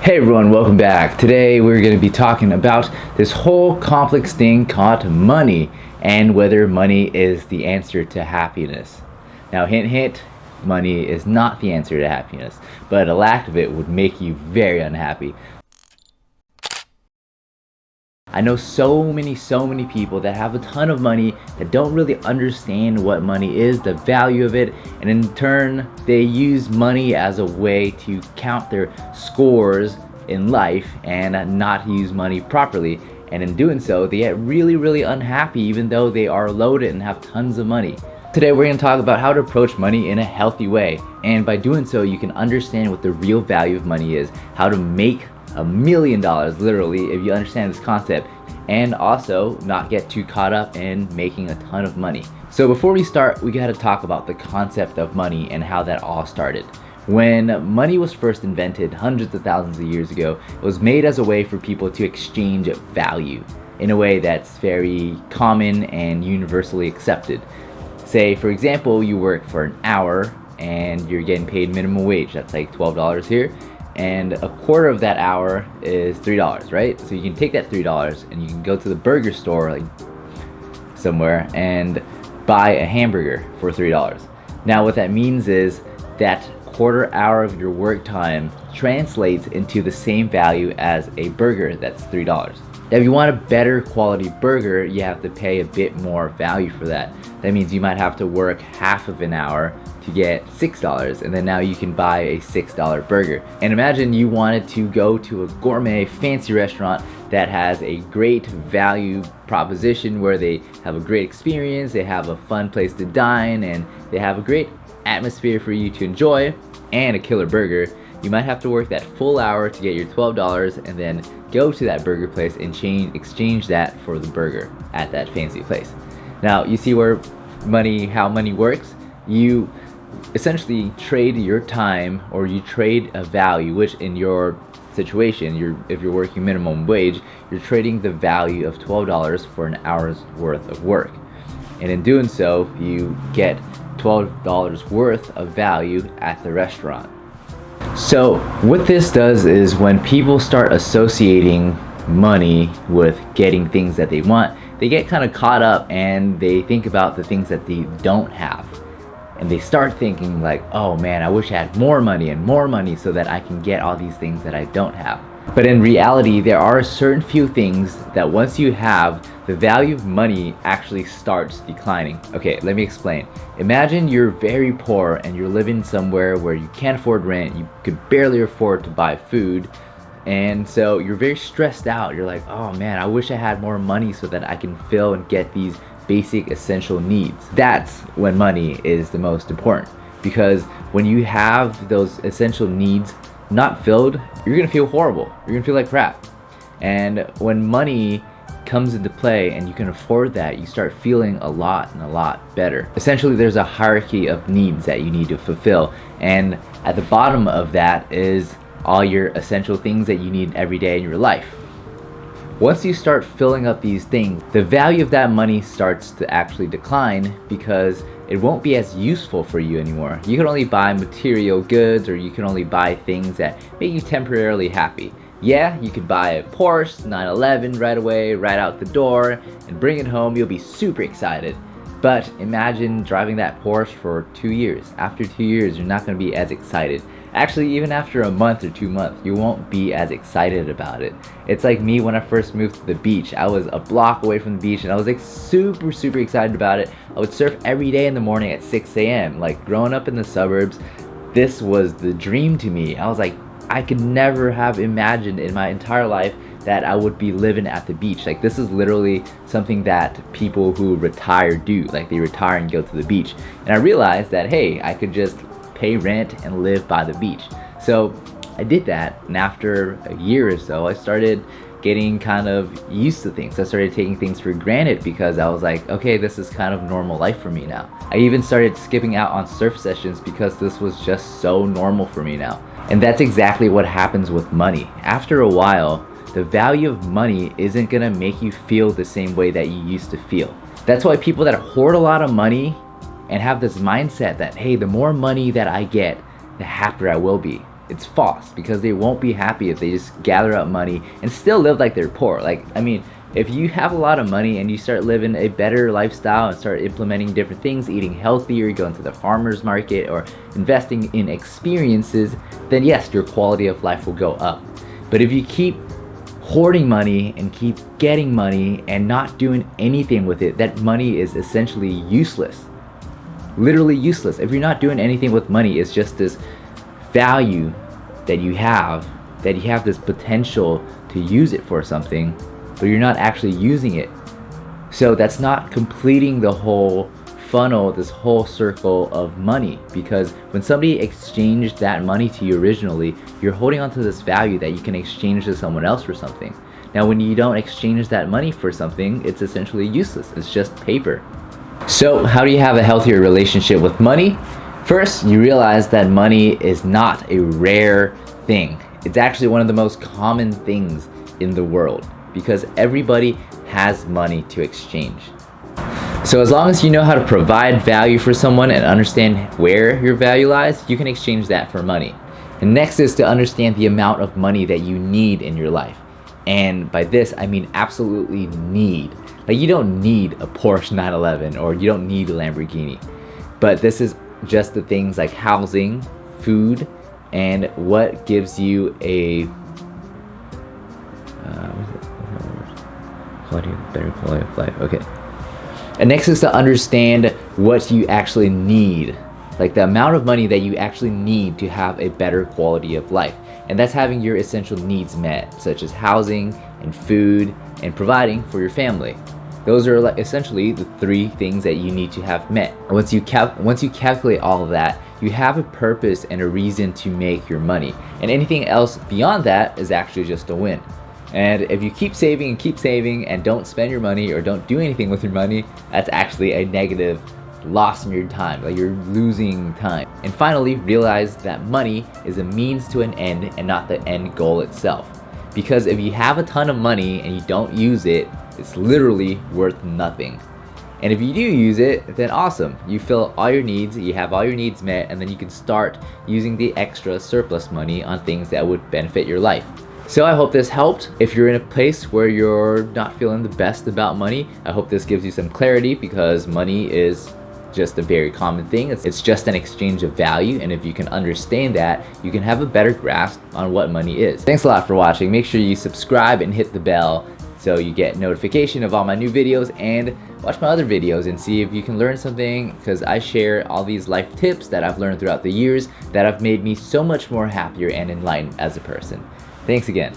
Hey everyone, welcome back. Today we're going to be talking about this whole complex thing called money and whether money is the answer to happiness. Now hint hint, money is not the answer to happiness, but a lack of it would make you very unhappy. I know so many people that have a ton of money that don't really understand what money is, the value of it, and in turn they use money as a way to count their scores in life and not use money properly. And in doing so, they get really unhappy even though they are loaded and have tons of money. Today we're going to talk about how to approach money in a healthy way, and by doing so you can understand what the real value of money is, how to make $1 million literally if you understand this concept, and also not get too caught up in making a ton of money. So before we start, we got to talk about the concept of money and how that all started. When money was first invented hundreds of thousands of years ago, it was made as a way for people to exchange value in a way that's very common and universally accepted. Say for example, you work for an hour and you're getting paid minimum wage, that's like $12 here, and a quarter of that hour is $3, right? So you can take that $3 and you can go to the burger store like somewhere and buy a hamburger for $3. Now what that means is that quarter hour of your work time translates into the same value as a burger that's $3. Now if you want a better quality burger, you have to pay a bit more value for that. That means you might have to work half of an hour to get $6, and then now you can buy a $6 burger. And imagine you wanted to go to a gourmet fancy restaurant that has a great value proposition where they have a great experience, they have a fun place to dine, and they have a great atmosphere for you to enjoy and a killer burger. You might have to work that full hour to get your $12 and then go to that burger place and exchange that for the burger at that fancy place. Now you see how money works. You essentially trade your time, or you trade a value, which in your situation, if you're working minimum wage, you're trading the value of $12 for an hour's worth of work. And in doing so, you get $12 worth of value at the restaurant. So what this does is when people start associating money with getting things that they want, they get kind of caught up and they think about the things that they don't have. And they start thinking like, oh man, I wish I had more money so that I can get all these things that I don't have. But in reality, there are certain few things that once you have, the value of money actually starts declining. Okay, let me explain. Imagine you're very poor and you're living somewhere where you can't afford rent, you could barely afford to buy food, and so you're very stressed out. You're like, oh man, I wish I had more money so that I can fill and get these basic essential needs. That's when money is the most important, because when you have those essential needs not filled, you're gonna feel horrible. You're gonna feel like crap. And when money comes into play and you can afford that, you start feeling a lot better. Essentially, there's a hierarchy of needs that you need to fulfill, and at the bottom of that is all your essential things that you need every day in your life. Once you start filling up these things, the value of that money starts to actually decline because it won't be as useful for you anymore. You can only buy material goods, or you can only buy things that make you temporarily happy. Yeah, you could buy a Porsche 911 right away, right out the door, and bring it home. You'll be super excited. But imagine driving that Porsche for 2 years. After 2 years, you're not going to be as excited. Actually, even after a month or 2 months, you won't be as excited about it. It's like me when I first moved to the beach. I was a block away from the beach and I was like super excited about it. I would surf every day in the morning at 6 a.m. Like growing up in the suburbs, this was the dream to me. I was like, I could never have imagined in my entire life that I would be living at the beach. Like this is literally something that people who retire do. Like they retire and go to the beach. And I realized that, hey, I could just pay rent and live by the beach. So I did that, and after a year or so, I started getting kind of used to things. I started taking things for granted because I was like, okay, this is kind of normal life for me now. I even started skipping out on surf sessions because this was just so normal for me now. And that's exactly what happens with money. After a while, the value of money isn't gonna make you feel the same way that you used to feel. That's why people that hoard a lot of money and have this mindset that, hey, the more money that I get, the happier I will be. It's false, because they won't be happy if they just gather up money and still live like they're poor. Like, I mean, if you have a lot of money and you start living a better lifestyle and start implementing different things, eating healthier, going to the farmer's market, or investing in experiences, then yes, your quality of life will go up. But if you keep hoarding money and keep getting money and not doing anything with it, that money is essentially useless. Literally useless. If you're not doing anything with money, it's just this value that you have this potential to use it for something, but you're not actually using it. So that's not completing the whole funnel, this whole circle of money, because when somebody exchanged that money to you originally, you're holding on to this value that you can exchange to someone else for something. Now, when you don't exchange that money for something, it's essentially useless. It's just paper. So how do you have a healthier relationship with money? First, you realize that money is not a rare thing. It's actually one of the most common things in the world, because everybody has money to exchange. So as long as you know how to provide value for someone and understand where your value lies, you can exchange that for money. And next is to understand the amount of money that you need in your life. And by this, I mean absolutely need. Like, you don't need a Porsche 911 or you don't need a Lamborghini. But this is just the things like housing, food, and what gives you a better quality of life. Okay. And next is to understand what you actually need, like the amount of money that you actually need to have a better quality of life. And that's having your essential needs met, such as housing and food and providing for your family. Those are like essentially the three things that you need to have met. Once you calculate all of that, you have a purpose and a reason to make your money. And anything else beyond that is actually just a win. And if you keep saving and don't spend your money or don't do anything with your money, that's actually a negative loss in your time, like you're losing time. And finally, realize that money is a means to an end and not the end goal itself. Because if you have a ton of money and you don't use it, it's literally worth nothing. And if you do use it, then awesome. You fill all your needs, you have all your needs met, and then you can start using the extra surplus money on things that would benefit your life. So I hope this helped. If you're in a place where you're not feeling the best about money, I hope this gives you some clarity, because money is just a very common thing. It's just an exchange of value, and if you can understand that, you can have a better grasp on what money is. Thanks a lot for watching. Make sure you subscribe and hit the bell so you get notification of all my new videos, and watch my other videos and see if you can learn something, because I share all these life tips that I've learned throughout the years that have made me so much more happier and enlightened as a person. Thanks again.